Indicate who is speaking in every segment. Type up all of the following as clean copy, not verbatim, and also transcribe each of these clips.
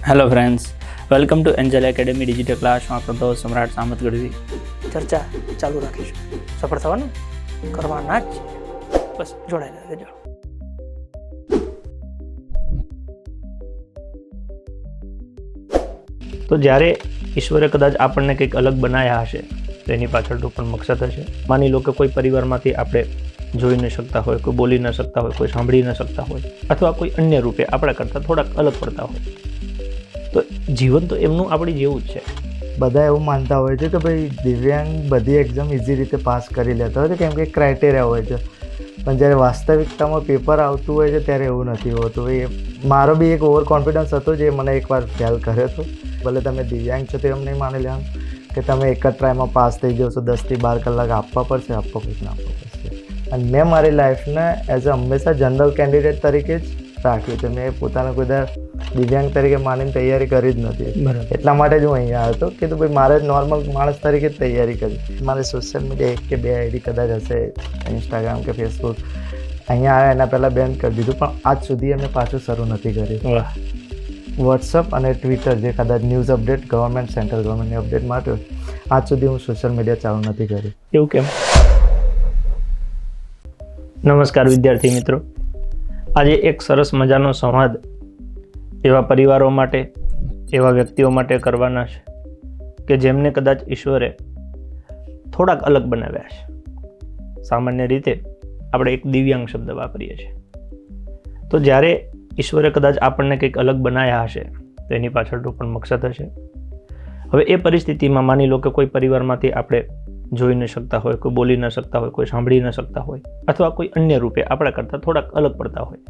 Speaker 1: Hello friends, welcome to Angel academy digital ક્લાસમાં આપણો દોસ્ત સમ્રાટ સામત ગઢવી ચર્ચા ચાલુ રાખીશું. સફળ થવાનું કરવાના જ, બસ જોડાયેલા રહેજો. તો જ્યારે ઈશ્વરે કદાચ આપણને કંઈક અલગ બનાવ્યા હશે તો એની પાછળનું પણ મકસદ હશે. માની લો કે કોઈ પરિવારમાંથી આપણે જોઈ ન શકતા હોય, કોઈ બોલી ન શકતા હોય, કોઈ સાંભળી ન શકતા હોય, અથવા કોઈ અન્ય રૂપે આપણા કરતાં થોડાક અલગ પડતા હોય, તો જીવન તો એમનું આપણી જેવું જ છે.
Speaker 2: બધા એવું માનતા હોય છે કે ભાઈ દિવ્યાંગ બધી એક્ઝામ ઇઝી રીતે પાસ કરી લેતા હોય છે કેમ કે ક્રાઇટેરિયા હોય છે, પણ જ્યારે વાસ્તવિકતામાં પેપર આવતું હોય છે ત્યારે એવું નથી હોતું. એ મારો બી એક ઓવર કોન્ફિડન્સ હતો જે મને એકવાર ફેલ કર્યો હતો. ભલે તમે દિવ્યાંગ છો તો એમ નહીં માની લેવાનું કે તમે એક જ ટ્રાયમાં પાસ થઈ જશો. 10 થી 12 કલાક આપવા પડશે. અને મેં મારી લાઈફને એઝ અ હંમેશા જનરલ કેન્ડિડેટ તરીકે જ રાખ્યું છે. મેં પોતાના કોઈ દિવ્યાંગ તરીકે માનીને તૈયારી કરી જ નથી. એટલા માટે જ હું અહીંયા આવ્યો હતો કે તો ભાઈ મારે નોર્મલ માણસ તરીકે જ તૈયારી કરી. મારે સોશિયલ મીડિયા 1 કે 2 આઈડી કદાચ હશે, ઇન્સ્ટાગ્રામ કે ફેસબુક. અહીંયા આવ્યા એના પહેલાં બેન કરી દીધું, પણ આજ સુધી અમે પાછું શરૂ નથી કર્યું. વોટ્સઅપ અને ટ્વિટર જે કદાચ ન્યૂઝ અપડેટ ગવર્મેન્ટ સેન્ટ્રલ ગવર્મેન્ટની અપડેટ માટે આજ સુધી હું સોશિયલ મીડિયા ચાલુ નથી કર્યું.
Speaker 1: એવું કેમ? નમસ્કાર વિદ્યાર્થી મિત્રો, આજે એક સરસ મજાનો સંવાદ એવા પરિવારો માટે, એવા વ્યક્તિઓ માટે કરવાના છે કે જેમને કદાચ ઈશ્વરે થોડાક અલગ બનાવ્યા છે. સામાન્ય રીતે આપણે એક દિવ્યાંગ શબ્દ વાપરીએ છીએ. તો જ્યારે ઈશ્વરે કદાચ આપણને કંઈક અલગ બનાવ્યા હશે તો એની પાછળનું પણ મકસદ હશે. હવે એ પરિસ્થિતિમાં માની લો કે કોઈ પરિવારમાંથી આપણે જોઈ ન શકતા હોય, કોઈ બોલી ન શકતા હોય, કોઈ સાંભળી ન શકતા હોય, અથવા કોઈ અન્ય રૂપે આપણા કરતાં થોડાક અલગ પડતા હોય,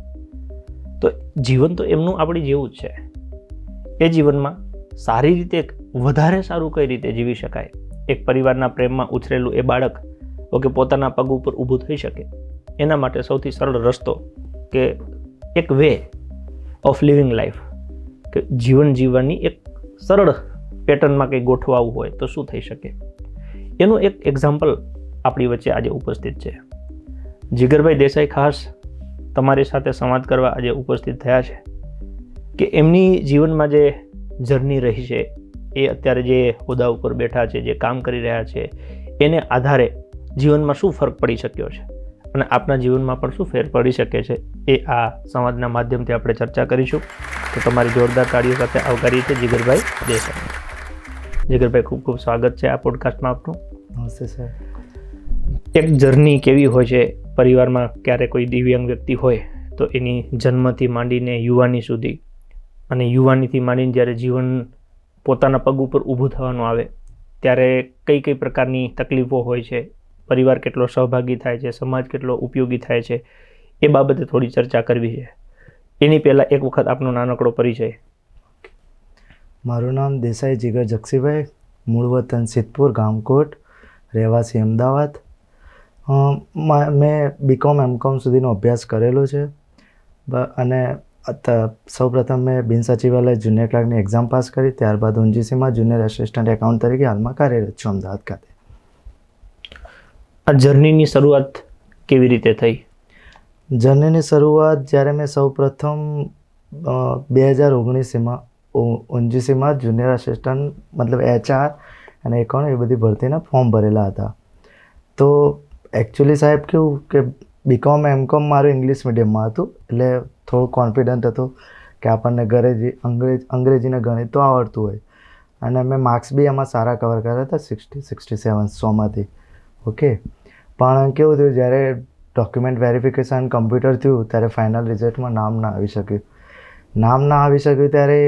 Speaker 1: તો જીવન તો એમનું આપણી જેવું જ છે. એ જીવનમાં સારી રીતે, વધારે સારું કઈ રીતે જીવી શકાય, એક પરિવારના પ્રેમમાં ઉછરેલું એ બાળક કે પોતાના પગ ઉપર ઊભું થઈ શકે, એના માટે સૌથી સરળ રસ્તો કે એક વે ઓફ લિવિંગ લાઈફ, કે જીવન જીવવાની એક સરળ પેટર્નમાં કંઈ ગોઠવાવું હોય તો શું થઈ શકે, એનું એક એક્ઝામ્પલ આપણી વચ્ચે આજે ઉપસ્થિત છે. જીગરભાઈ દેસાઈ ખાસ તમારી સાથે સંવાદ કરવા આજે ઉપસ્થિત થયા છે કે એમની જીવનમાં જે જર્ની રહી છે, એ અત્યારે જે હોદ્દા ઉપર બેઠા છે, જે કામ કરી રહ્યા છે, એને આધારે જીવનમાં શું ફરક પડી શક્યો છે અને આપણા જીવનમાં પણ શું ફેર પડી શકે છે, એ આ સંવાદના માધ્યમથી આપણે ચર્ચા કરીશું. તો તમારી જોરદાર તાળીઓ સાથે આવકારીએ છીએ જીગરભાઈ દેસાઈ. જીગરભાઈ, ખૂબ ખૂબ સ્વાગત છે આ પોડકાસ્ટમાં આપનું.
Speaker 2: નમસ્તે સર.
Speaker 1: એક જર્ની કેવી હોય છે પરિવારમાં, ક્યારે કોઈ દિવ્યાંગ વ્યક્તિ હોય તો એની જન્મથી માંડીને યુવાની સુધી, અને યુવાનીથી માંડીને જ્યારે જીવન પોતાના પગ ઉપર ઊભું થવાનું આવે ત્યારે કઈ કઈ પ્રકારની તકલીફો હોય છે, પરિવાર કેટલો સહભાગી થાય છે, સમાજ કેટલો ઉપયોગી થાય છે, એ બાબતે થોડી ચર્ચા કરવી છે. એની પહેલાં એક વખત આપનો નાનકડો પરિચય.
Speaker 2: મારું નામ દેસાઈ જીગર જક્ષીભાઈ, મૂળ વતન સિદ્ધપુર, ગામકોટ, રહેવાસી અમદાવાદ. મેં બીકોમ એમકોમ સુધીનો અભ્યાસ કરેલો છે અને સૌપ્રથમ મેં બિન સચિવાલય જુનિયર ક્લાર્કની એક્ઝામ પાસ કરી. ત્યારબાદ ઓનજીસીમાં જુનિયર એસિસ્ટન્ટ એકાઉન્ટ તરીકે હાલમાં કાર્યરત છું અમદાવાદ ખાતે.
Speaker 1: આ જર્નીની શરૂઆત કેવી રીતે થઈ?
Speaker 2: જર્નીની શરૂઆત જ્યારે મેં સૌપ્રથમ 2019માં ઓનજીસીમાં જુનિયર આસિસ્ટન્ટ મતલબ HR અને એકાઉન્ટ એ બધી ભરતીના ફોર્મ ભરેલા હતા. તો એકચ્યુઅલી સાહેબ કેવું કે બીકોમ એમકોમ મારું ઇંગ્લિશ મીડિયમમાં હતું, એટલે થોડું કોન્ફિડન્ટ હતો કે આપણને અંગ્રેજીને ગણિત તો આવડતું હોય, અને મેં માર્ક્સ બી એમાં સારા કવર કર્યા હતા, 67 100માંથી. ઓકે, પણ કેવું થયું જ્યારે ડોક્યુમેન્ટ વેરિફિકેશન કમ્પ્યુટર થયું ત્યારે ફાઇનલ રિઝલ્ટમાં નામ ના આવી શક્યું. ત્યારે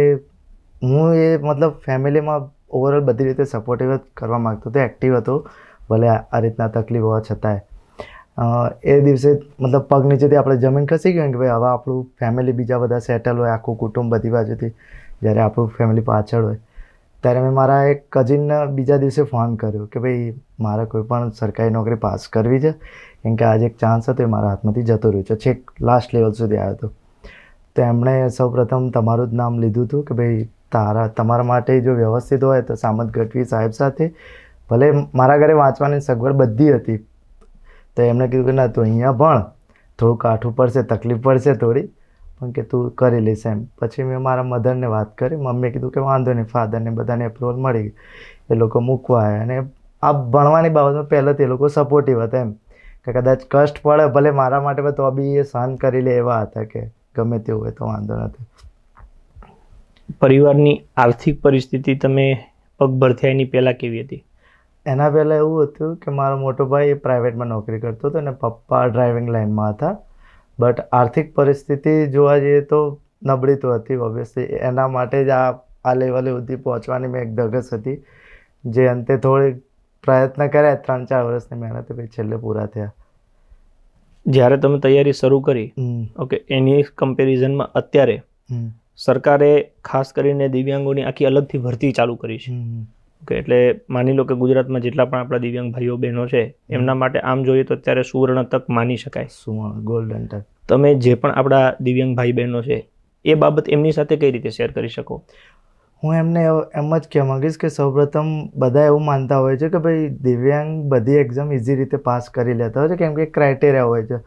Speaker 2: હું એ મતલબ ફેમિલીમાં ઓવરઓલ બધી રીતે સપોર્ટિવ જ કરવા માગતો હતો, એક્ટિવ હતો, ભલે આ રીતના તકલીફ હોવા છતાંય. એ દિવસે મતલબ પગ નીચેથી આપણે જમીન ખસી ગયું કે ભાઈ હવે આપણું ફેમિલી બીજા બધા સેટલ હોય, આખું કુટુંબ બધી બાજુથી, જ્યારે આપણું ફેમિલી પાછળ હોય. ત્યારે મેં મારા એક કઝિનને બીજા દિવસે ફોન કર્યો કે ભાઈ મારે કોઈ પણ સરકારી નોકરી પાસ કરવી છે, કેમ કે આજે એક ચાન્સ હતો એ મારા હાથમાંથી જતો રહ્યો છે. છેક લાસ્ટ લેવલ સુધી આવ્યો હતો. તો એમણે સૌપ્રથમ તમારું જ નામ લીધું હતું કે ભાઈ તમારા માટે જો વ્યવસ્થિત હોય તો સામત ગઢવી સાહેબ સાથે, ભલે મારા ઘરે વાંચવાની સગવડ બધી હતી, તો એમણે કીધું કે ના તું અહીંયા ભણ, થોડું કાઠું પડશે, તકલીફ પડશે થોડી, પણ કે તું કરી લઈશ એમ. પછી મેં મારા મધરને વાત કરી, મમ્મીએ કીધું કે વાંધો નહીં, ફાધરને બધાને એપ્રુવલ મળી, એ લોકો મૂકવા આવ્યા. અને આ ભણવાની બાબતમાં પહેલાંથી એ લોકો સપોર્ટિવ હતા એમ, કે કદાચ કષ્ટ પડે ભલે મારા માટે, તો બી એ સહન કરી લે એવા હતા કે ગમે તેવું હોય તો વાંધો નથી.
Speaker 1: પરિવારની આર્થિક પરિસ્થિતિ તમે પગભર થયા એની પહેલાં કેવી હતી?
Speaker 2: એના પહેલાં એવું હતું કે મારો મોટો ભાઈ પ્રાઇવેટમાં નોકરી કરતો હતો અને પપ્પા ડ્રાઇવિંગ લાઇનમાં હતા. બટ આર્થિક પરિસ્થિતિ જોવા જઈએ તો નબળી તો હતી ઓબ્વિયસલી. એના માટે જ આ લેવલે સુધી પહોંચવાની મેં એક ધગસ હતી, જે અંતે થોડી પ્રયત્ન કર્યા, 3-4 વર્ષની મહેનત પછી છેલ્લે પૂરા થયા.
Speaker 1: જ્યારે તમે તૈયારી શરૂ કરી, ઓકે, એની કમ્પેરિઝનમાં અત્યારે સરકારે ખાસ કરીને દિવ્યાંગોની આખી અલગથી ભરતી ચાલુ કરી છે. ઓકે, એટલે માની લો કે ગુજરાતમાં જેટલા પણ આપણા દિવ્યાંગ ભાઈઓ બહેનો છે એમના માટે આમ જોઈએ તો અત્યારે સુવર્ણ તક માની શકાય.
Speaker 2: સુવર્ણ ગોલ્ડન તક.
Speaker 1: તમે જે પણ આપણા દિવ્યાંગ ભાઈ બહેનો છે એ બાબત એમની સાથે કઈ રીતે શેર કરી શકો?
Speaker 2: હું એમને એમ જ કહેવા માંગીશ કે સૌપ્રથમ બધા એવું માનતા હોય છે કે ભાઈ દિવ્યાંગ બધી એક્ઝામ ઇઝી રીતે પાસ કરી લેતા હોય છે, કેમ કે ક્રાઇટેરિયા હોય છે.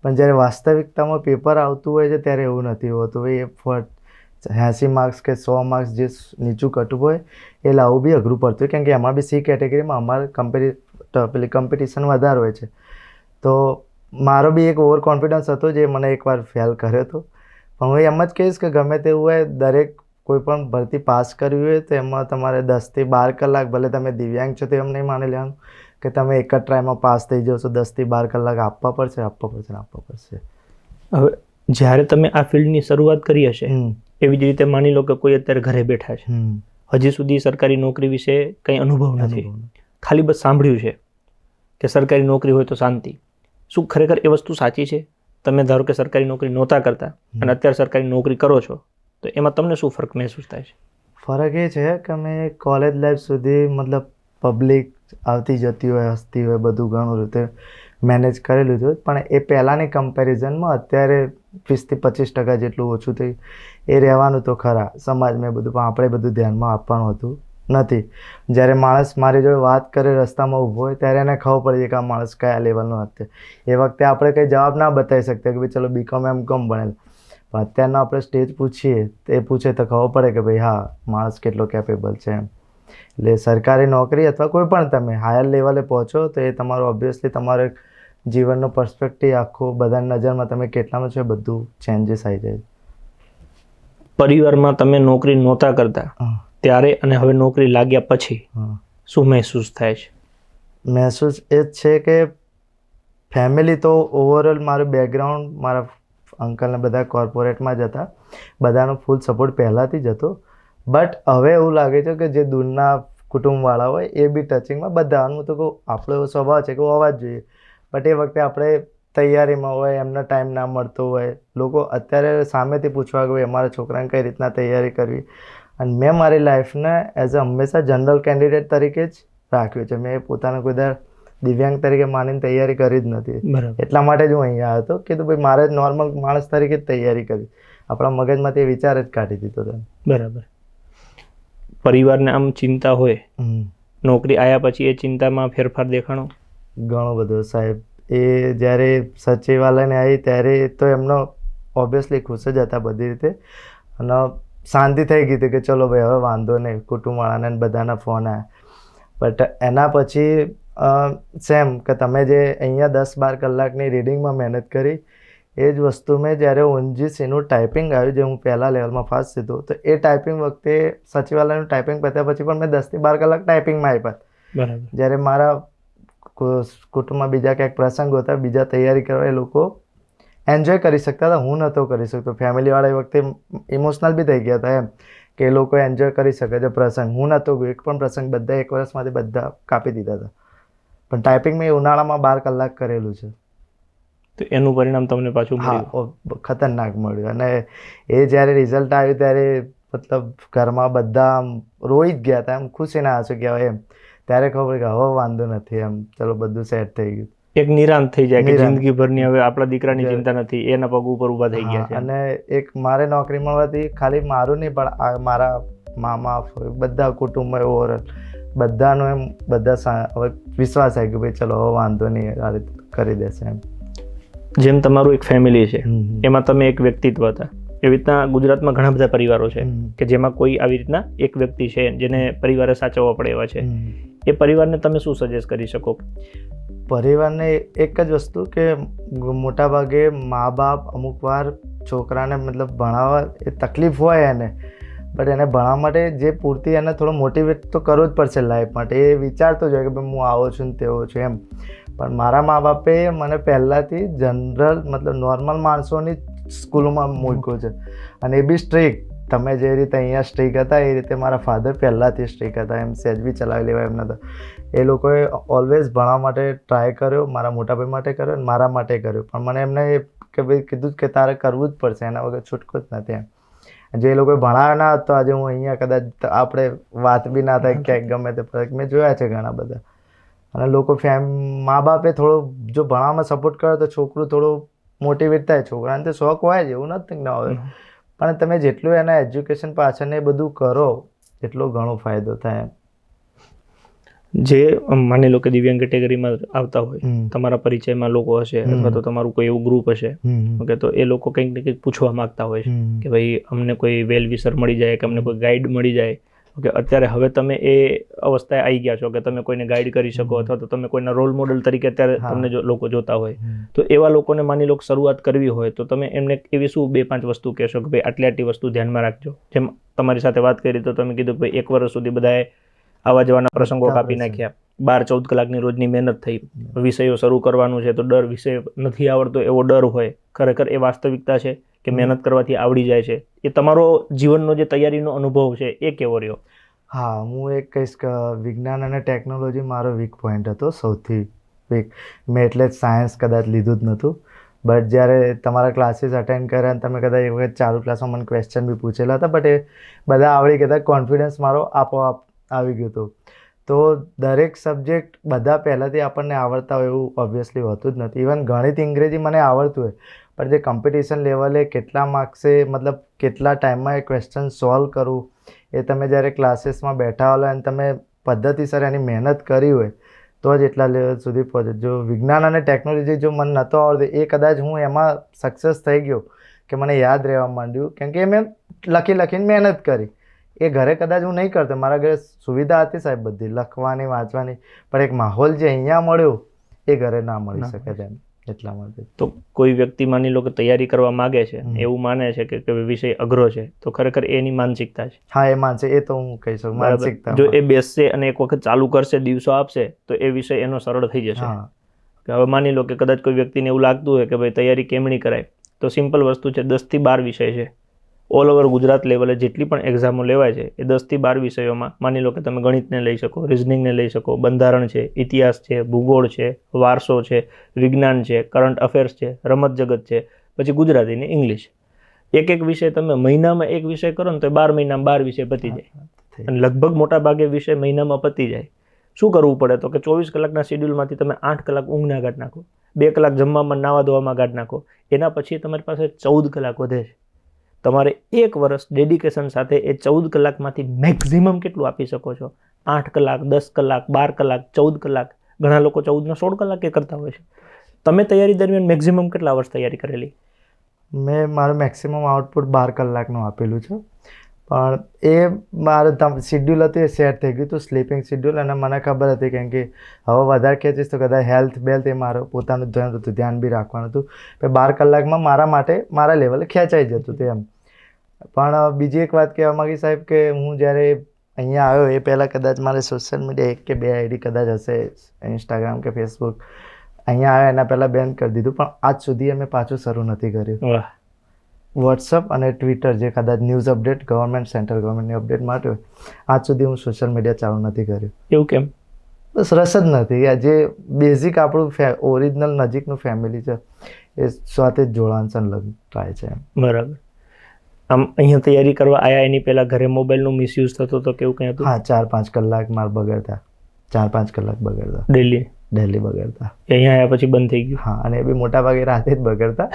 Speaker 2: પણ જ્યારે વાસ્તવિકતામાં પેપર આવતું હોય છે ત્યારે એવું નથી હોતું. ભાઈ એ 80 માર્ક્સ કે 100 માર્ક્સ જે નીચું કટું હોય એ લાવવું બી અઘરું પડતું હોય, કેમ કે એમાં બી સી કેટેગરીમાં અમારે પેલી કોમ્પિટિશન વધારે હોય છે. તો મારો બી એક ઓવર કોન્ફિડન્સ હતો જે મને એકવાર ફેલ કર્યો હતો. પણ હું એમ જ કહીશ કે ગમે તેવું હોય, દરેક કોઈ પણ ભરતી પાસ કરવી હોય તો એમાં તમારે 10 થી 12 કલાક, ભલે તમે દિવ્યાંગ છો તો એમ નહીં માની લેવાનું કે તમે એક જ ટ્રાયમાં પાસ થઈ જાઓ છો. 10 થી 12 કલાક આપવા પડશે.
Speaker 1: હવે જ્યારે તમે આ ફિલ્ડની શરૂઆત કરી હશે, એવી જ રીતે માની લો કે કોઈ અત્યારે ઘરે બેઠા છે, હજી સુધી સરકારી નોકરી વિશે કંઈ અનુભવ નથી, ખાલી બસ સાંભળ્યું છે કે સરકારી નોકરી હોય તો શાંતિ. શું ખરેખર એ વસ્તુ સાચી છે? તમે ધારો કે સરકારી નોકરી નહોતા કરતા અને અત્યારે સરકારી નોકરી કરો છો, તો એમાં તમને શું ફરક મહેસૂસ થાય છે?
Speaker 2: ફરક એ છે કે મેં કોલેજ લાઈફ સુધી મતલબ પબ્લિક આવતી જતી હોય, હસતી હોય, બધું ઘણું રીતે મેનેજ કરેલું હતું. પણ એ પહેલાંની કમ્પેરિઝનમાં અત્યારે 20-25% જેટલું ઓછું થયું. એ રહેવાનું તો ખરા, સમાજમાં બધું, પણ આપણે બધું ધ્યાનમાં આપવાનું હતું નથી. જ્યારે માણસ મારી જોડે વાત કરે, રસ્તામાં ઊભો હોય, ત્યારે એને ખબર પડી કે આ માણસ કયા લેવલનો હતો. એ વખતે આપણે કંઈ જવાબ ના બતાવી શકતા કે ભાઈ ચલો BCom M.Com ભણેલ. પણ અત્યારનો આપણે સ્ટેજ પૂછીએ, એ પૂછે તો ખબર પડે કે ભાઈ હા, માણસ કેટલો કેપેબલ છે એમ. એટલે સરકારી નોકરી અથવા કોઈ પણ તમે હાયર લેવલે પહોંચો તો એ તમારું ઓબ્વિયસલી તમારો જીવનનો પર્સપેક્ટિવ આખો બધાની નજરમાં તમે કેટલામાં છો બધું ચેન્જીસ આવી જાય.
Speaker 1: પરિવારમાં તમે નોકરી નહોતા કરતા ત્યારે અને હવે નોકરી લાગ્યા પછી શું મહેસૂસ થાય છે?
Speaker 2: મહેસૂસ એ જ છે કે ફેમિલી તો ઓવરઓલ મારું બેકગ્રાઉન્ડ, મારા અંકલને બધા કોર્પોરેટમાં જ હતા, બધાનો ફૂલ સપોર્ટ પહેલાંથી જ હતો. બટ હવે એવું લાગે છે કે જે દૂરના કુટુંબવાળા હોય એ બી ટચિંગમાં, બધાનું તો કહું આપણો એવો સ્વભાવ છે કે હોવા જ જોઈએ. બટ એ વખતે આપણે તૈયારીમાં હોય, એમનો ટાઈમ ના મળતો હોય. લોકો અત્યારે સામેથી પૂછવા કે ભાઈ અમારા છોકરાને કઈ રીતના તૈયારી કરવી. અને મેં મારી લાઈફને એઝ અ હંમેશા જનરલ કેન્ડિડેટ તરીકે જ રાખ્યું છે. મેં પોતાને કોઈ દર દિવ્યાંગ તરીકે માનીને તૈયારી કરી જ નથી. એટલા માટે જ હું અહીંયા આવ્યો હતો કે ભાઈ મારે જ નોર્મલ માણસ તરીકે જ તૈયારી કરી. આપણા મગજમાંથી વિચાર જ કાઢી દીધો હતો.
Speaker 1: બરાબર. પરિવારને આમ ચિંતા હોય, નોકરી આવ્યા પછી એ ચિંતામાં ફેરફાર દેખાણો?
Speaker 2: ઘણો બધો સાહેબ. એ જ્યારે સચિવાલયને આવી ત્યારે તો એમનો ઓબ્વિયસલી ખુશ જ હતા બધી રીતે, અને શાંતિ થઈ ગઈ હતી કે ચલો ભાઈ હવે વાંધો નહીં, કુટુંબવાળાને બધાના ફોન આવ્યા. બટ એના પછી સેમ કે તમે જે અહીંયા 10-12 કલાકની રીડિંગમાં મહેનત કરી, એ જ વસ્તુ મેં જ્યારે ONGCનું ટાઈપિંગ આવ્યું, જે હું પહેલાં લેવલમાં ફાસ્ટ થયો, તો એ ટાઈપિંગ વખતે સચિવાલયનું ટાઈપિંગ પત્યા પછી પણ મેં 10 થી 12 કલાક ટાઈપિંગમાં આપ્યા.
Speaker 1: બરાબર.
Speaker 2: જ્યારે મારા કુટુંબમાં બીજા ક્યાંક પ્રસંગ હતા, બીજા તૈયારી કરવા, એ લોકો એન્જોય કરી શકતા હતા, હું નહોતો કરી શકતો. ફેમિલીવાળા એ વખતે ઇમોશનલ બી થઈ ગયા હતા એમ કે એ લોકો એન્જોય કરી શકે છે પ્રસંગ. હું નહોતો ગયો, એક પણ પ્રસંગ બધા 1 વર્ષમાંથી બધા કાપી દીધા હતા. પણ ટાઈપિંગ મેં ઉનાળામાં 12 કલાક કરેલું છે.
Speaker 1: તો એનું પરિણામ તમને પાછું મળ્યું?
Speaker 2: હા, ખતરનાક મળ્યું. અને એ જ્યારે રિઝલ્ટ આવ્યું ત્યારે મતલબ ઘરમાં બધા આમ રોઈ જ ગયા હતા, એમ ખુશીના આંસુ કહેવાય એમ. ત્યારે ખબર કે હવે વાંધો નથી, એમ ચલો બધું સેટ થઈ ગયું.
Speaker 1: એક નિરાંત થઈ જાય કે જિંદગીભરની હવે આપણા દીકરાની ચિંતા નથી, એના પગ ઉપર ઊભા થઈ ગયા છે.
Speaker 2: અને એક મારે નોકરી મળવાથી ખાલી મારું નહીં પણ મારા મામા બધા કુટુંબ ઓવરઓલ બધાનો એમ બધા હવે વિશ્વાસ આવી ગયો ભાઈ ચલો હવે વાંધો નહીં, આ રીતે કરી દેશે એમ.
Speaker 1: જેમ તમારું એક ફેમિલી છે,
Speaker 2: હમ.
Speaker 1: એમાં તમે એક વ્યક્તિત્વ હતા, એવી રીતના ગુજરાતમાં ઘણા બધા પરિવારો છે કે જેમાં કોઈ આવી રીતના એક વ્યક્તિ છે જેને પરિવારે સાચવવા પડે એવા છે. એ પરિવારને તમે શું સજેસ્ટ કરી શકો?
Speaker 2: પરિવારને એક જ વસ્તુ કે મોટા ભાગે મા બાપ અમુક વાર છોકરાને મતલબ ભણાવવા એ તકલીફ હોય એને, બટ એને ભણવા માટે જે પૂરતી એને થોડો મોટિવેટ તો કરવું જ પડશે લાઈફ માટે. એ વિચારતો જ હોય કે ભાઈ હું આવો છું ને તેવો છું એમ. પણ મારા મા બાપે મને પહેલાંથી જનરલ મતલબ નોર્મલ માણસોની સ્કૂલોમાં મૂક્યો છે, અને એ બી સ્ટ્રીક. તમે જે રીતે અહીંયા સ્ટ્રીક હતા એ રીતે મારા ફાધર પહેલાંથી સ્ટ્રીક હતા, એમ સહેજ બી ચલાવી લેવા એમ નહોતા. એ લોકોએ ઓલવેઝ ભણવા માટે ટ્રાય કર્યો, મારા મોટાભાઈ માટે કર્યો અને મારા માટે કર્યો. પણ મને એમને કે ભાઈ કીધું કે તારે કરવું જ પડશે, એના વગર છૂટકો જ નથી એમ. જે લોકોએ ભણાવ્યા ના હતો આજે હું અહીંયા કદાચ આપણે વાત બી ના થાય ક્યાંક ગમે તે મેં જોયા છે ઘણા બધા. અને લોકો મા બાપે થોડો જો ભણવામાં સપોર્ટ કરે તો છોકરું થોડું મોટિવેટ થાય. છોકરાને તો શોખ હોય જ, એવું નથી ના હોય, પણ તમે જેટલું એના એજ્યુકેશન પાછળ એ બધું કરો એટલો ઘણો ફાયદો થાય.
Speaker 1: જે માની લો કે દિવ્યાંગ કેટેગરીમાં આવતા હોય, તમારા પરિચયમાં લોકો હશે અથવા તો તમારું કોઈ એવું ગ્રુપ હશે, ઓકે, તો એ લોકો કંઈક ને કંઈક પૂછવા માંગતા હોય છે કે ભાઈ અમને કોઈ વેલ વિસર મળી જાય કે અમને કોઈ ગાઈડ મળી જાય. ઓકે, અત્યારે હવે તમે એ અવસ્થાએ આવી ગયા છો કે તમે કોઈને ગાઈડ કરી શકો અથવા તો તમે કોઈના રોલ મોડલ તરીકે અત્યારે તમને લોકો જોતા હોય, તો એવા લોકોને માની લો શરૂઆત કરવી હોય તો તમે એમને એવી શું 2-5 વસ્તુ કહેશો કે ભાઈ આટલી વસ્તુ ધ્યાનમાં રાખજો? જેમ તમારી સાથે વાત કરી તો તમે કીધું કે ભાઈ 1 વર્ષ સુધી બધાએ આવા જવાના પ્રસંગો કાપી નાખ્યા, 12-14 કલાકની રોજની મહેનત થઈ, વિષયો શરૂ કરવાનું છે તો વિષય નથી આવડતો એવો ડર હોય. ખરેખર એ વાસ્તવિકતા છે કે મહેનત કરવાથી આવડી જાય છે? એ તમારો જીવનનો જે તૈયારીનો અનુભવ છે એ કેવો રહ્યો?
Speaker 2: હા, હું એક કહીશ કે વિજ્ઞાન અને ટેકનોલોજી મારો વીક પોઈન્ટ હતો, સૌથી વીક. મેં એટલે જ સાયન્સ કદાચ લીધું જ નહોતું. બટ જ્યારે તમારા ક્લાસીસ અટેન્ડ કર્યા અને તમે કદાચ એક વખત ચાલુ ક્લાસમાં મને ક્વેશ્ચન બી પૂછેલા હતા, બટ એ બધા આવડી ગયા, કોન્ફિડન્સ મારો આપોઆપ આવી ગયું હતું. તો દરેક સબ્જેક્ટ બધા પહેલાંથી આપણને આવડતા હોય એવું ઓબ્વિયસલી હોતું જ નથી. ઇવન ગણિત અંગ્રેજી મને આવડતું હોય, પણ જે કોમ્પિટિશન લેવલે કેટલા માર્ક્સે મતલબ કેટલા ટાઈમમાં એ ક્વેશ્ચન સોલ્વ કરવું, એ તમે જ્યારે ક્લાસીસમાં બેઠા હોય અને તમે પદ્ધતિસર એની મહેનત કરી હોય તો જ એટલા લેવલ સુધી પહોંચે. જો વિજ્ઞાન અને ટેકનોલોજી જો મને નહોતો આવડતું, એ કદાચ હું એમાં સક્સેસ થઈ ગયો કે મને યાદ રહેવા માંડ્યું, કેમ કે મેં લખીને મહેનત કરી. એ ઘરે કદાચ હું નહીં કરતો, મારા ઘરે સુવિધા હતી સાહેબ બધી લખવાની વાંચવાની, પણ એક માહોલ જે અહીંયા મળ્યો એ ઘરે ના મળી શકે તેમ. એટલા માટે
Speaker 1: તો કોઈ વ્યક્તિ માની લો કે તૈયારી કરવા માંગે છે, એવું માને છે કે વિષય અઘરો છે, તો ખરેખર એની માનસિકતા છે.
Speaker 2: હા, એ માનશે, એ તો હું કહી શકું માનસિકતા.
Speaker 1: જો એ બેસશે અને એક વખત ચાલુ કરશે, દિવસો આપશે, તો એ વિષય એનો સરળ થઈ જશે. હવે માની લો કે કદાચ કોઈ વ્યક્તિને એવું લાગતું હોય કે ભાઈ તૈયારી કેમ નહીં કરાય, તો સિમ્પલ વસ્તુ છે, 10 થી 12 વિષય છે. ઓલ ઓવર ગુજરાત લેવલે જેટલી પણ એક્ઝામો લેવાય છે એ 10 થી 12 વિષયોમાં માની લો કે તમે ગણિતને લઈ શકો, રિઝનિંગને લઈ શકો, બંધારણ છે, ઇતિહાસ છે, ભૂગોળ છે, વારસો છે, વિજ્ઞાન છે, કરંટ અફેર્સ છે, રમત જગત છે, પછી ગુજરાતી ને ઇંગ્લિશ. એક વિષય તમે મહિનામાં એક વિષય કરો ને તો 12 મહિનામાં 12 વિષય પતી જાય. અને લગભગ મોટા ભાગે વિષય મહિનામાં પતી જાય. શું કરવું પડે તો કે 24 કલાકના શેડ્યુલમાંથી તમે 8 કલાક ઊંઘના કાઢ નાખો, 2 કલાક જમવામાં નાવા ધોવામાં કાઢ નાખો, એના પછી તમારી પાસે 14 કલાક વધે છે. તમારે 1 વર્ષ ડેડિકેશન સાથે એ 14 કલાકમાંથી મેક્સિમમ કેટલું આપી શકો છો? 8 કલાક, 10 કલાક, 12 કલાક, 14 કલાક. ઘણા લોકો 14 16 કલાકે કરતા હોય છે. તમે તૈયારી દરમિયાન મેક્સિમમ કેટલા વર્ષ તૈયારી કરેલી?
Speaker 2: મેં મારું મેક્સિમમ આઉટપુટ 12 કલાકનું આપેલું છે, પણ એ મારું શેડ્યુલ હતું એ સેટ થઈ ગયું હતું, સ્લીપિંગ શેડ્યુલ. અને મને ખબર હતી કેમ કે હવે વધારે ખેંચીશ તો કદાચ હેલ્થ એ મારું પોતાનું ધ્યાન બી રાખવાનું હતું. 12 કલાકમાં મારા માટે મારા લેવલે ખેંચાઈ જતું હતું એમ. પણ બીજી એક વાત કહેવા માંગી સાહેબ કે હું જ્યારે અહીંયા આવ્યો એ પહેલાં કદાચ મારે સોશિયલ મીડિયા 1 કે 2 આઈડી કદાચ હશે, ઇન્સ્ટાગ્રામ કે ફેસબુક. અહીંયા આવ્યા એના પહેલાં બેન કરી દીધું, પણ આજ સુધી અમે પાછું શરૂ નથી કર્યું. વોટ્સઅપ અને ટ્વિટર જે કદાચ ન્યૂઝ અપડેટ ગવર્મેન્ટ સેન્ટ્રલ ગવર્મેન્ટની અપડેટ માટે હોય, આજ સુધી હું સોશિયલ મીડિયા ચાલુ નથી કર્યું.
Speaker 1: એવું કેમ?
Speaker 2: બસ રસ જ નથી. જે બેઝિક આપણું ઓરિજિનલ નજીકનું ફેમિલી છે એ સાથે જ જોડાણ સંલગ્ન થાય છે.
Speaker 1: બરાબર. આમ અહીંયા તૈયારી કરવા આવ્યા એની પહેલા ઘરે મોબાઈલનો મિસયુઝ થતો તો કેવું કંઈ હતું?
Speaker 2: હા, 4-5 કલાક માર બગડતા, 4-5 કલાક બગડતા ડેલી બગડતા.
Speaker 1: અહીંયા આવ્યા પછી બંધ થઈ ગયું?
Speaker 2: હા, અને એ બી મોટા ભાગે રાતે જ બગડતા.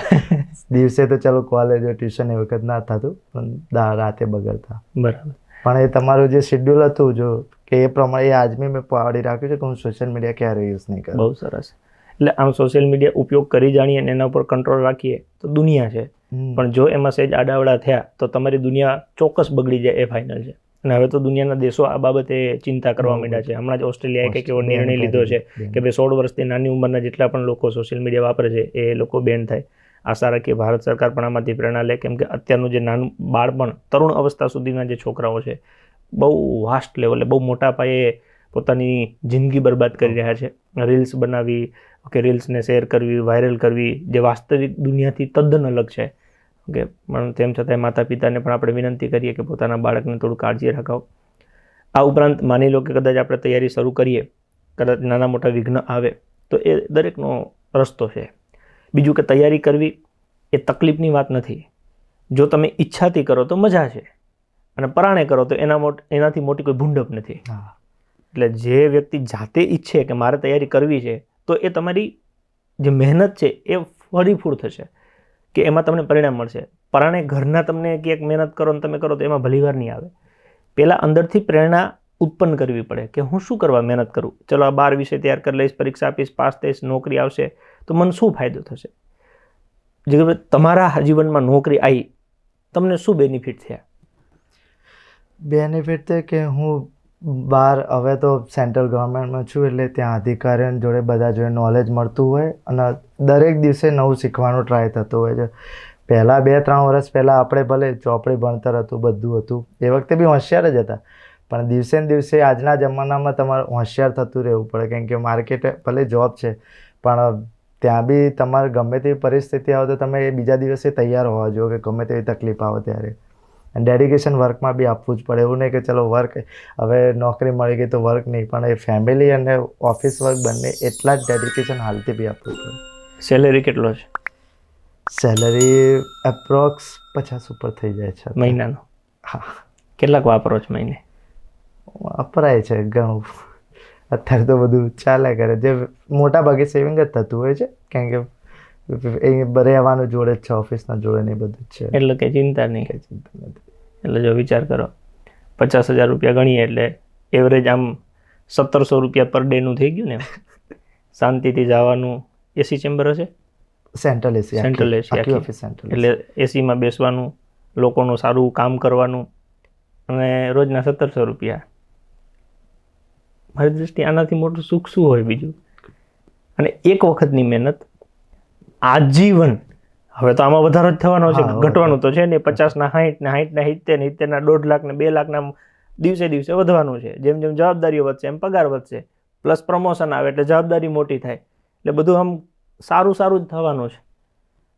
Speaker 2: દિવસે તો ચલો કોલેજ ટ્યુશન એ વખત ના થતું, પણ રાતે બગડતા.
Speaker 1: બરાબર.
Speaker 2: પણ એ તમારું જે શેડ્યુલ હતું જો કે એ પ્રમાણે એ આજ મેં પાડી રાખ્યું છે કે હું સોશિયલ મીડિયા ક્યારે યુઝ નહીં કરું.
Speaker 1: બહુ સરસ. એટલે આમ સોશિયલ મીડિયા ઉપયોગ કરી જાણીએ અને એના ઉપર કંટ્રોલ રાખીએ તો દુનિયા છે, પણ જો એમાં સહેજ આડાવડા થયા તો તમારી દુનિયા ચોક્કસ બગડી જાય એ ફાઇનલ છે. અને હવે તો દુનિયાના દેશો આ બાબતે ચિંતા કરવા માંડ્યા છે. હમણાં જ ઓસ્ટ્રેલિયાએ કંઈક એવો નિર્ણય લીધો છે કે ભાઈ 16 વર્ષથી નાની ઉંમરના જેટલા પણ લોકો સોશિયલ મીડિયા વાપરે છે એ લોકો બેન થાય. આશા રાખીએ ભારત સરકાર પણ આમાંથી પ્રેરણા લે, કેમ કે અત્યારનું જે નાનું બાળપણ, તરુણ અવસ્થા સુધીના જે છોકરાઓ છે બહુ વાસ્ટ લેવલે, બહુ મોટા પાયે પોતાની જિંદગી બરબાદ કરી રહ્યા છે. રીલ્સ બનાવી કે રીલ્સને શેર કરવી, વાયરલ કરવી, જે વાસ્તવિક દુનિયાથી તદ્દન અલગ છે. ઓકે, પણ તેમ છતાંય માતા પિતાને પણ આપણે વિનંતી કરીએ કે પોતાના બાળકને થોડું કાળજી રાખાવો. આ ઉપરાંત માની લો કે કદાચ આપણે તૈયારી શરૂ કરીએ, કદાચ નાના મોટા વિઘ્ન આવે તો એ દરેકનો રસ્તો છે. બીજું કે તૈયારી કરવી એ તકલીફની વાત નથી. જો તમે ઈચ્છાથી કરો તો મજા છે, અને પરાણે કરો તો એનાથી મોટી કોઈ ભૂંડપ નથી. એટલે જે વ્યક્તિ જાતે ઈચ્છે કે મારે તૈયારી કરવી છે તો એ તમારી જે મહેનત છે એ ફળીફૂળ થશે, કે એમાં તમને પરિણામ મળશે. પરાણે ઘરના તમને ક્યાંક મહેનત કરો ને તમે કરો તો એમાં ભલીવાર નહીં આવે. પહેલાં અંદરથી પ્રેરણા ઉત્પન્ન કરવી પડે કે હું શું કરવા મહેનત કરું. ચલો આ 12 વિષય તૈયાર કરી લઈશ, પરીક્ષા આપીશ, પાસ થઈશ, નોકરી આવશે તો મને શું ફાયદો થશે. જે તમારા જીવનમાં નોકરી આવી, તમને શું બેનિફિટ થયા?
Speaker 2: બેનિફિટ છે કે હું બહાર, હવે તો સેન્ટ્રલ ગવર્મેન્ટમાં છું એટલે ત્યાં અધિકારીઓ જોડે બધા જોડે નોલેજ મળતું હોય અને દરેક દિવસે નવું શીખવાનો ટ્રાય થતો હોય છે. પહેલાં 2-3 વર્ષ પહેલાં આપણે ભલે ચોપડી ભણતર હતું, બધું હતું, એ વખતે બી હોશિયાર જ હતા, પણ દિવસે ને દિવસે આજના જમાનામાં તમારે હોશિયાર થતું રહેવું પડે, કેમ કે માર્કેટ ભલે જોબ છે પણ ત્યાં બી તમારે ગમે તેવી પરિસ્થિતિ આવે તો તમે એ બીજા દિવસે તૈયાર હોવા જોઈએ કે ગમે તેવી તકલીફ આવે ત્યારે. અને ડેડિકેશન વર્કમાં બી આપવું જ પડે. એવું નહીં કે ચલો વર્ક, હવે નોકરી મળી ગઈ તો વર્ક નહીં, પણ એ ફેમિલી અને ઓફિસ વર્ક બંને એટલા જ ડેડિકેશન હાલથી બી આપવું પડે.
Speaker 1: સેલેરી કેટલો છે?
Speaker 2: સેલરી એપ્રોક્સ 50 ઉપર થઈ જાય છે
Speaker 1: મહિનાનો?
Speaker 2: હા.
Speaker 1: કેટલાક વાપરો છો મહિને?
Speaker 2: વપરાય છે ઘણું. અત્યારે તો બધું ચાલ્યા કરે, જે મોટા ભાગે સેવિંગ જ થતું હોય છે, કેમ કે એ રહેવાનું જોડે જ છે, ઓફિસના જોડે ને બધું જ છે,
Speaker 1: એટલે કંઈ ચિંતા નહીં.
Speaker 2: કંઈ ચિંતા નથી.
Speaker 1: એટલે જો વિચાર કરો, 50,000 રૂપિયા ગણીએ એટલે એવરેજ આમ 1,700 રૂપિયા પર ડેનું થઈ ગયું ને. શાંતિથી જવાનું, એસી ચેમ્બર હશે?
Speaker 2: Central AC.
Speaker 1: સેન્ટ્રલ એસી
Speaker 2: આખી ઓફિસ સેન્ટ્રલ.
Speaker 1: એટલે એસીમાં બેસવાનું, લોકોનું સારું કામ કરવાનું, અને રોજના 1,700 રૂપિયા. મારી દૃષ્ટિએ આનાથી મોટું સુખ શું હોય બીજું? અને એક વખતની મહેનત આજીવન. હવે તો આમાં વધારો જ થવાનો છે, ઘટવાનું તો છે ને. 50 ના 60 ને 60 ના 70 ને 70 ના 1.5 લાખ ને 2 લાખના દિવસે દિવસે વધવાનું છે. જેમ જેમ જવાબદારીઓ વધશે એમ પગાર વધશે, પ્લસ પ્રમોશન આવે એટલે જવાબદારી મોટી થાય, એટલે બધું આમ સારું સારું જ થવાનું છે.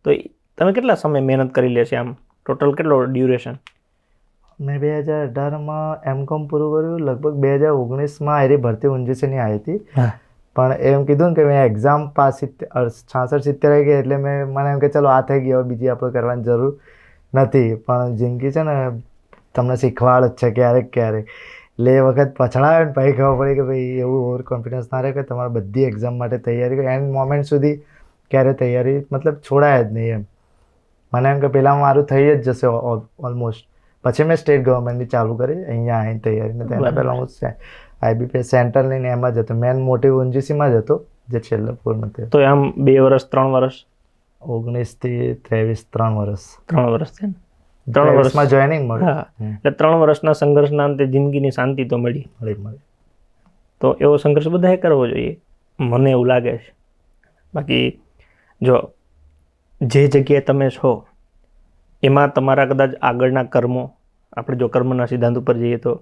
Speaker 1: તો તમે કેટલા સમય મહેનત કરી લેશે આમ? ટોટલ કેટલો ડ્યુરેશન?
Speaker 2: મેં 2018માં એમકોમ પૂરું કર્યું. લગભગ 2019માં એરી ભરતી ઊંઝીસીની આવી હતી, પણ એમ કીધું ને કે મેં એક્ઝામ પાસ 66-70 આવી ગઈ એટલે મને એમ કે ચલો આ થઈ ગયો, બીજી આપણે કરવાની જરૂર નથી. પણ જિંદગી છે ને તમને શીખવાડ જ છે ક્યારેક ક્યારેક. એટલે એ વખત પછડાવે ને પછી ખબર પડી કે ભાઈ એવું ઓવર કોન્ફિડન્સ ના રહે કે તમારે બધી એક્ઝામ માટે તૈયારી કરી. એન્ડ મોમેન્ટ સુધી ક્યારે તૈયારી મતલબ છોડાય જ નહીં એમ. મને એમ કે પહેલાં મારું થઈ જ જશે ઓલમોસ્ટ. પછી મેં સ્ટેટ ગવર્મેન્ટની ચાલુ કરી અહીંયા આવીને તૈયારી. ને તેના પહેલાં હું IBPS સેન્ટ્રલ લઈને એમાં જ હતો. મેન મોટિવ ઊંઝીસીમાં જ હતો, જે છેલ્લે પૂર્ણ થયો.
Speaker 1: તો આમ 2 વર્ષ 3 વર્ષ?
Speaker 2: 19 થી 23 3 વર્ષ.
Speaker 1: 3 વર્ષ છે ને?
Speaker 2: 3 વર્ષમાં જોઈનિંગ મળ્યું.
Speaker 1: એટલે 3 વર્ષના સંઘર્ષના અંતે જિંદગીની શાંતિ તો મળી. તો એવો સંઘર્ષ બધાએ કરવો જોઈએ, મને એવું લાગે છે. બાકી જો જે જગ્યાએ તમે છો એમાં તમારા કદાચ આગળના કર્મો, આપણે જો કર્મના સિદ્ધાંત ઉપર જઈએ તો,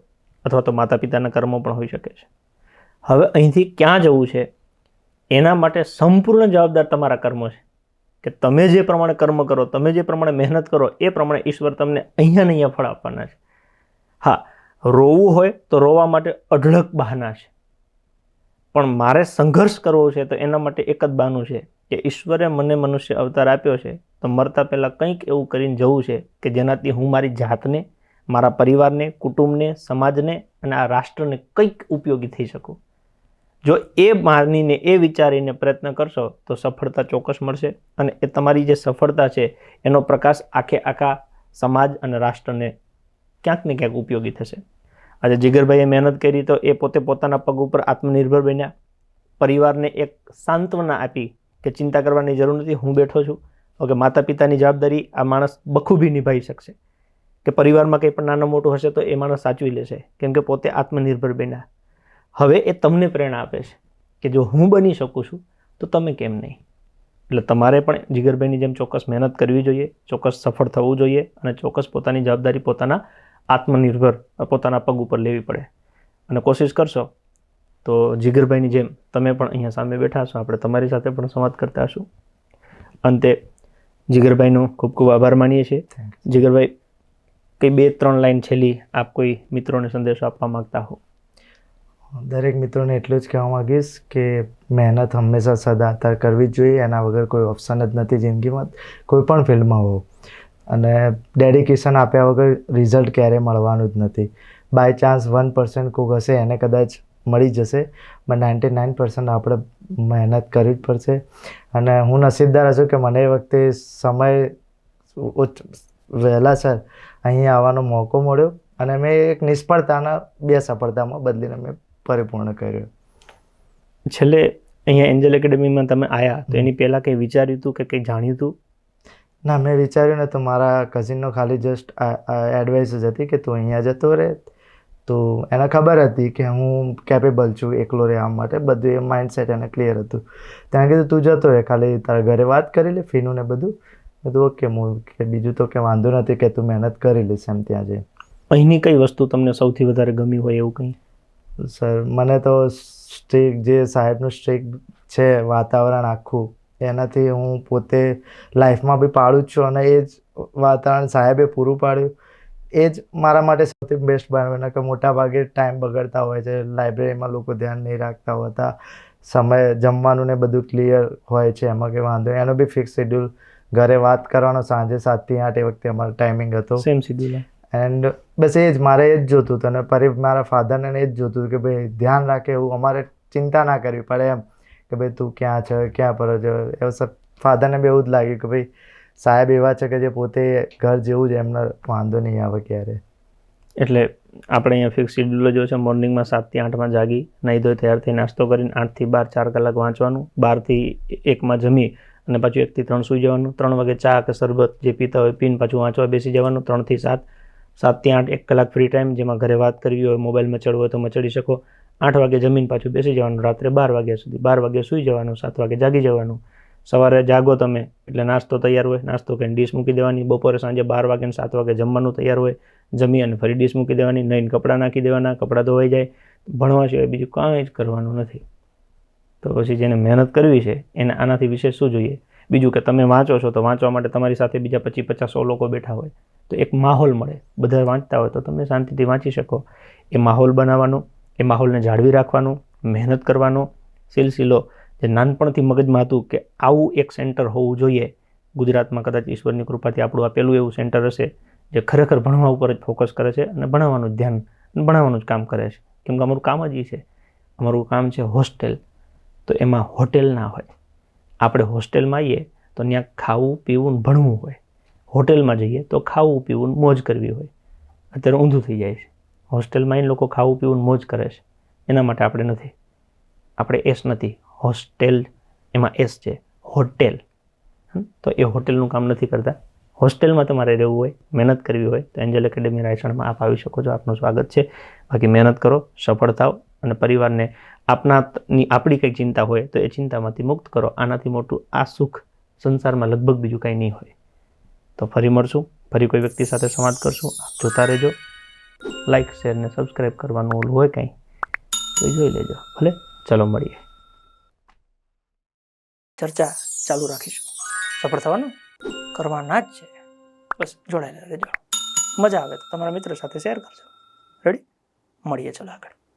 Speaker 1: અથવા તો માતા પિતાના કર્મો પણ હોઈ શકે છે. હવે અહીંથી ક્યાં જવું છે એના માટે સંપૂર્ણ જવાબદાર તમારા કર્મો છે. કે તમે જે પ્રમાણે કર્મ કરો, તમે જે પ્રમાણે મહેનત કરો, એ પ્રમાણે ઈશ્વર તમને અહીંયા ને અહીંયા ફળ આપવાના છે. હા, રોવું હોય તો રોવા માટે અઢળક બહાના છે, પણ મારે સંઘર્ષ કરવો છે તો એના માટે એક જ બહાનું છે કે ઈશ્વરે મને મનુષ્ય અવતાર આપ્યો છે તો મરતા પહેલાં કંઈક એવું કરીને જવું છે કે જેનાથી હું મારી જાતને, મારા પરિવારને, કુટુંબને, સમાજને અને આ રાષ્ટ્રને કંઈક ઉપયોગી થઈ શકું. જો એ માનીને, એ વિચારીને પ્રયત્ન કરશો તો સફળતા ચોક્કસ મળશે, અને એ તમારી જે સફળતા છે એનો પ્રકાશ આખા સમાજ અને રાષ્ટ્રને ક્યાંક ને ક્યાંક ઉપયોગી થશે. આજે જીગરભાઈએ મહેનત કરી તો એ પોતે પોતાના પગ ઉપર આત્મનિર્ભર બન્યા, પરિવારને એક સાંત્વના આપી કે ચિંતા કરવાની જરૂર નથી, હું બેઠો છું. ઓકે, માતા પિતાની જવાબદારી આ માણસ બખૂબી નિભાવી શકશે, કે પરિવારમાં કંઈ પણ નાનું મોટું હશે તો એ માણસ સાચવી લેશે, કેમ કે પોતે આત્મનિર્ભર બન્યા. હવે એ તમને પ્રેરણા આપે છે કે જો હું બની શકું છું તો તમે કેમ નહીં. એટલે તમારે પણ જીગરભાઈની જેમ ચોક્કસ મહેનત કરવી જોઈએ, ચોક્કસ સફળ થવું જોઈએ અને ચોક્કસ પોતાની જવાબદારી પોતાના આત્મનિર્ભર પોતાના પગ ઉપર લેવી પડે. અને કોશિશ કરશો તો જીગરભાઈની જેમ તમે પણ અહીંયા સામે બેઠા છો, આપણે તમારી સાથે પણ સંવાદ કરતા હશું. અંતે જીગરભાઈનો ખૂબ ખૂબ આભાર માનીએ છીએ. જીગરભાઈ, કઈ 2-3 લાઈન છેલ્લી આપ કોઈ મિત્રોને સંદેશો આપવા માંગતા હો?
Speaker 2: દરેક મિત્રોને એટલું જ કહેવા માગીશ કે મહેનત હંમેશા સદાતર કરવી જ જોઈએ. એના વગર કોઈ ઓપ્શન જ નથી જિંદગીમાં, કોઈ પણ ફિલ્ડમાં હો. અને ડેડિકેશન આપ્યા વગર રિઝલ્ટ ક્યારેય મળવાનું જ નથી. બાય ચાન્સ 1% કોઈક હશે એને કદાચ મળી જશે, પણ 99% આપણે મહેનત કરવી જ પડશે. અને હું નસીબદાર છું કે મને એ વખતે સમય વહેલાસર અહીંયા આવવાનો મોકો મળ્યો અને મેં એક નિષ્ફળતાના 2 સફળતામાં બદલીને મેં પરિપૂર્ણ કર્યો.
Speaker 1: છેલ્લે અહીંયા એન્જલ એકેડેમીમાં તમે આવ્યા તો એની પહેલાં કંઈ વિચાર્યું હતું કે કંઈ જાણ્યું હતું?
Speaker 2: ના, મેં વિચાર્યું ને તો મારા કઝિનનો ખાલી જસ્ટ એડવાઇસ જ હતી કે તું અહીંયા જતો રહે. તો એને ખબર હતી કે હું કેપેબલ છું એકલો રહેવા માટે, બધું એ માઇન્ડસેટ એને ક્લિયર હતું. ત્યાં કીધું તું જતો રહે, ખાલી તારા ઘરે વાત કરી લે ફીનું ને બધું. બધું ઓકે, હું કે બીજું તો કે વાંધો નથી, કે તું મહેનત કરી લઈશ એમ ત્યાં જઈ.
Speaker 1: અહીંની કઈ વસ્તુ તમને સૌથી વધારે ગમી હોય એવું કંઈ?
Speaker 2: સર, મને તો સ્ટ્રીક જે સાહેબનું સ્ટ્રીક છે વાતાવરણ આખું, એનાથી હું પોતે લાઈફમાં બી પાડું જ છું અને એ જ વાતાવરણ સાહેબે પૂરું પાડ્યું. એ જ મારા માટે સૌથી બેસ્ટ બનાવ્યું. કે મોટા ભાગે ટાઈમ બગડતા હોય છે, લાઇબ્રેરીમાં લોકો ધ્યાન નહીં રાખતા હોતા, સમય જમવાનું ને બધું ક્લિયર હોય છે, એમાં કંઈ વાંધો નહીં. એનો બી ફિક્સ શેડ્યુલ, ઘરે વાત કરવાનો સાંજે 7 થી 8 એ વખતે અમારો ટાઈમિંગ હતો.
Speaker 1: Same schedule.
Speaker 2: એન્ડ બસ એ જ મારે એ જ જોતું હતું. અને મારા ફાધરને એ જ જોતું હતું કે ભાઈ ધ્યાન રાખે, એવું અમારે ચિંતા ના કરવી પડે એમ, કે ભાઈ તું ક્યાં છે, ક્યાં પર છે. એવું સબ ફાધરને બી એવું જ લાગ્યું કે ભાઈ સાહેબ એવા છે કે જે પોતે ઘર જેવું જ, એમને વાંધો નહીં આવે ક્યારે.
Speaker 1: એટલે આપણે અહીંયા ફિક્સ શેડ્યુલ જ હોય છે. મોર્નિંગમાં 7 થી 8માં જાગી, નાહી ધોઈ તૈયાર થઈ નાસ્તો કરીને 8 થી 12 4 કલાક વાંચવાનું, 12 થી 1માં જમી અને પાછું 1 થી 3 સૂઈ જવાનું. 3 વાગે ચા કે શરબત જે પીતા હોય પીને પાછું વાંચવા બેસી જવાનું. 3 થી 7, 7 થી 8 1 કલાક ફ્રી ટાઈમ, જેમાં ઘરે વાત કરવી હોય, મોબાઈલ મચડવો હોય તો મચડી શકો. 8 વાગે જમીન પાછું બેસી જવાનું, રાત્રે 12 વાગ્યા સુધી. 12 વાગે સૂઈ જવાનું, 7 વાગે જાગી જવાનું. સવારે જાગો તમે એટલે નાસ્તો તૈયાર હોય, નાસ્તો કરીને ડીશ મૂકી દેવાની. બપોરે સાંજે 12 વાગે અને 7 વાગે જમવાનું તૈયાર હોય, જમી અને ફરી ડીશ મૂકી દેવાની. નહીં કપડાં નાખી દેવાના, કપડાં ધોવાઈ જાય. ભણવા સિવાય બીજું કાંઈ જ કરવાનું નથી. તો પછી જેને મહેનત કરવી છે એને આનાથી વિશેષ શું જોઈએ? બીજું કે તમે વાંચો છો તો વાંચવા માટે તમારી સાથે બીજા 25-50 લોકો બેઠા હોય તો એક માહોલ મળે. બધા વાંચતા હોય તો તમે શાંતિથી વાંચી શકો. એ માહોલ બનાવવાનો, એ માહોલને જાળવી રાખવાનો, મહેનત કરવાનો સિલસિલો જે નાનપણથી મગજમાં હતું કે આવું એક સેન્ટર હોવું જોઈએ. ગુજરાતમાં કદાચ ઈશ્વરની કૃપાથી આપણું આ પહેલું એવું સેન્ટર હશે જે ખરેખર ભણવા ઉપર જ ફોકસ કરે છે અને ભણાવવાનું જ ધ્યાન, ભણાવવાનું જ કામ કરે છે. કેમ કે અમારું કામ જ એ છે. અમારું કામ છે હોસ્ટેલ. તો એમાં હોટેલ ના હોય. આપણે હોસ્ટેલમાં આવીએ તો ત્યાં ખાવું પીવું ભણવું હોય. હોટેલમાં જઈએ તો ખાવું પીવું મોજ કરવી હોય. અત્યારે ઊંધું થઈ જાય છે. હોસ્ટેલમાં આવીને લોકો ખાવું પીવું મોજ કરે છે. એના માટે આપણે નથી. આપણે એસ નથી, હોસ્ટેલ એમાં એસ છે, હોટેલ. તો એ હોટેલનું કામ નથી કરતા. હોસ્ટેલમાં તમારે રહેવું હોય, મહેનત કરવી હોય તો એન્જલ એકેડેમી રાયસણમાં આપ આવી શકો છો. આપનું સ્વાગત છે. બાકી મહેનત કરો, સફળ થાઓ અને પરિવારને આપણી કંઈક ચિંતા હોય તો એ ચિંતામાંથી મુક્ત કરો. આનાથી મોટું આ સુખ સંસારમાં લગભગ બીજું કંઈ નહીં હોય. તો ફરી મળશું, ફરી કોઈ વ્યક્તિ સાથે સંવાદ કરશું. આપ જોતા રહેજો. લાઈક, શેર ને સબસ્ક્રાઈબ કરવાનું ઓલું હોય કંઈ તો જોઈ લેજો. ભલે, ચલો મળીએ. ચર્ચા ચાલુ રાખીશું. સફળ થવાનું કરવાના જ છે. બસ જોડાયેલા રહેજો. મજા આવે તો તમારા મિત્ર સાથે શેર કરજો. રેડી? મળીએ ચલો આગળ.